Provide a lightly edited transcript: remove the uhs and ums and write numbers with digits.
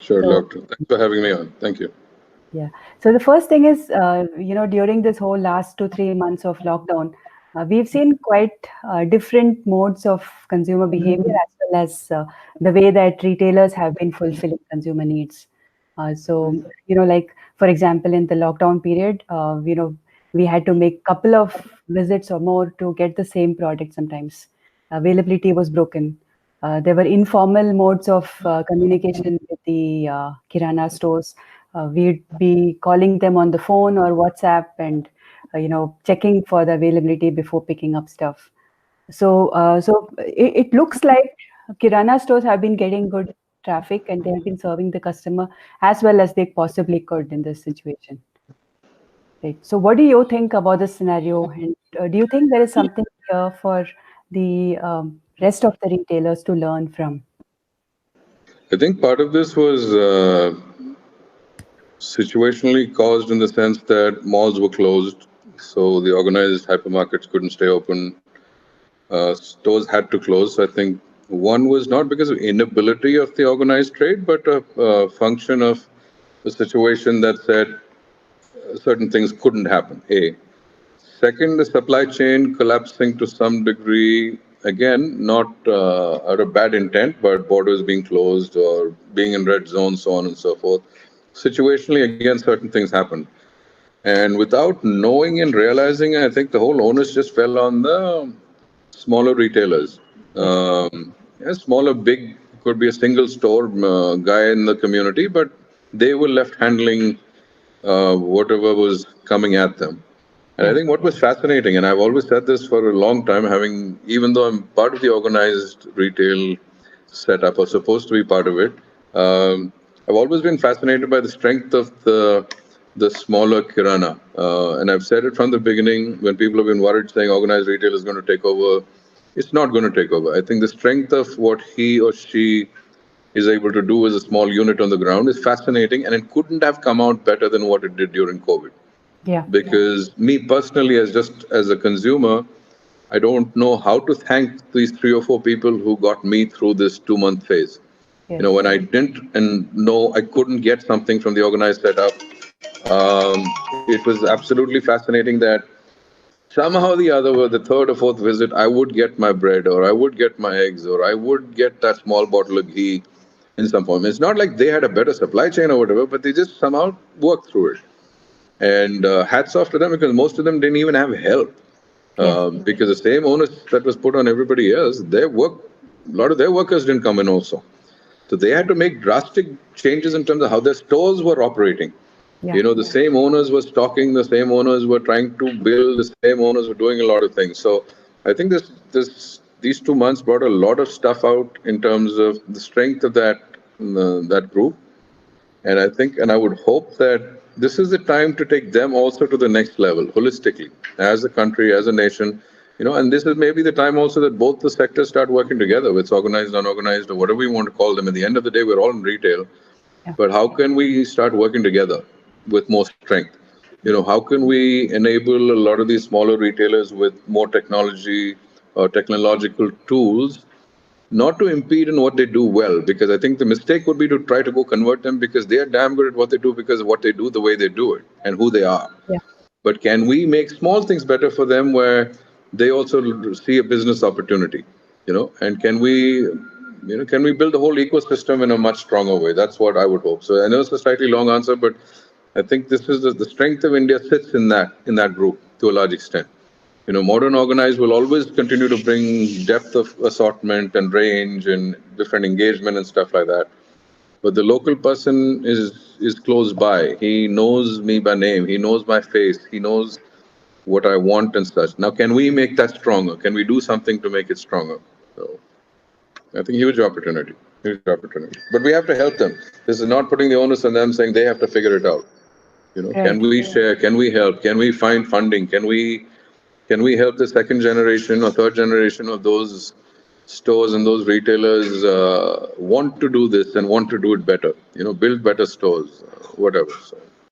Sure, So doctor. Thanks for having me on. Thank you. yeah. So the first thing is, during this whole last 2, 3 months of lockdown, we've seen quite different modes of consumer behavior as well as the way that retailers have been fulfilling consumer needs. So, like for example, in the lockdown period, we had to make couple of visits or more to get the same product sometimes. Availability was broken. There were informal modes of communication with the Kirana stores. We'd be calling them on the phone or WhatsApp and, checking for the availability before picking up stuff. So it looks like Kirana stores have been getting good traffic and they have been serving the customer as well as they possibly could in this situation. Right. So what do you think about this scenario? And do you think there is something here for the rest of the retailers to learn from? I think part of this was situationally caused in the sense that malls were closed, so the organized hypermarkets couldn't stay open. Stores had to close. So I think one was not because of inability of the organized trade, but a function of the situation that said certain things couldn't happen. A. Second, the supply chain collapsing to some degree. Again, not out of bad intent, but borders being closed or being in red zones, so on and so forth. Situationally, again, certain things happened. And without knowing and realizing, I think the whole onus just fell on the smaller retailers. Yes. Smaller, big, could be a single store guy in the community, but they were left handling whatever was coming at them. And I Yeah. think what was fascinating, and I've always said this for a long time, even though I'm part of the organized retail setup or supposed to be part of it, I've always been fascinated by the strength of the smaller kirana. And I've said it from the beginning when people have been worried saying organized retail is going to take over. It's not going to take over. I think the strength of what he or she is able to do as a small unit on the ground is fascinating, and it couldn't have come out better than what it did during COVID. Yeah. Because me personally, as a consumer, I don't know how to thank these 3 or 4 people who got me through this 2 month phase. Yes. When I didn't and know I couldn't get something from the organized setup, it was absolutely fascinating that somehow or the other, with the third or fourth visit, I would get my bread or I would get my eggs or I would get that small bottle of ghee in some form. It's not like they had a better supply chain or whatever, but they just somehow worked through it. And hats off to them because most of them didn't even have help. Yes. Because the same onus that was put on everybody else, a lot of their workers didn't come in also. So they had to make drastic changes in terms of how their stores were operating. Yeah. The same owners were stocking, the same owners were trying to build, the same owners were doing a lot of things. So I think these 2 months brought a lot of stuff out in terms of the strength of that group. And I would hope that this is the time to take them also to the next level holistically, as a country, as a nation. And this is maybe the time also that both the sectors start working together, whether it's organized, unorganized, or whatever we want to call them. At the end of the day, we're all in retail. Yeah. But how can we start working together with more strength? How can we enable a lot of these smaller retailers with more technology or technological tools not to impede in what they do well, because I think the mistake would be to try to go convert them because they are damn good at what they do because of what they do, the way they do it, and who they are. Yeah. But can we make small things better for them where they also see a business opportunity, and can we build the whole ecosystem in a much stronger way? That's what I would hope. So I know it's a slightly long answer, but I think this is the strength of India sits in that group to a large extent. Modern organized will always continue to bring depth of assortment and range and different engagement and stuff like that. But the local person is close by. He knows me by name. He knows my face. He knows what I want and such. Now, can we make that stronger? Can we do something to make it stronger? So, I think huge opportunity. Huge opportunity. But we have to help them. This is not putting the onus on them saying they have to figure it out. Can Right. we share? Can we help? Can we find funding? Can we help the second generation or third generation of those stores and those retailers want to do this and want to do it better? Build better stores, whatever. So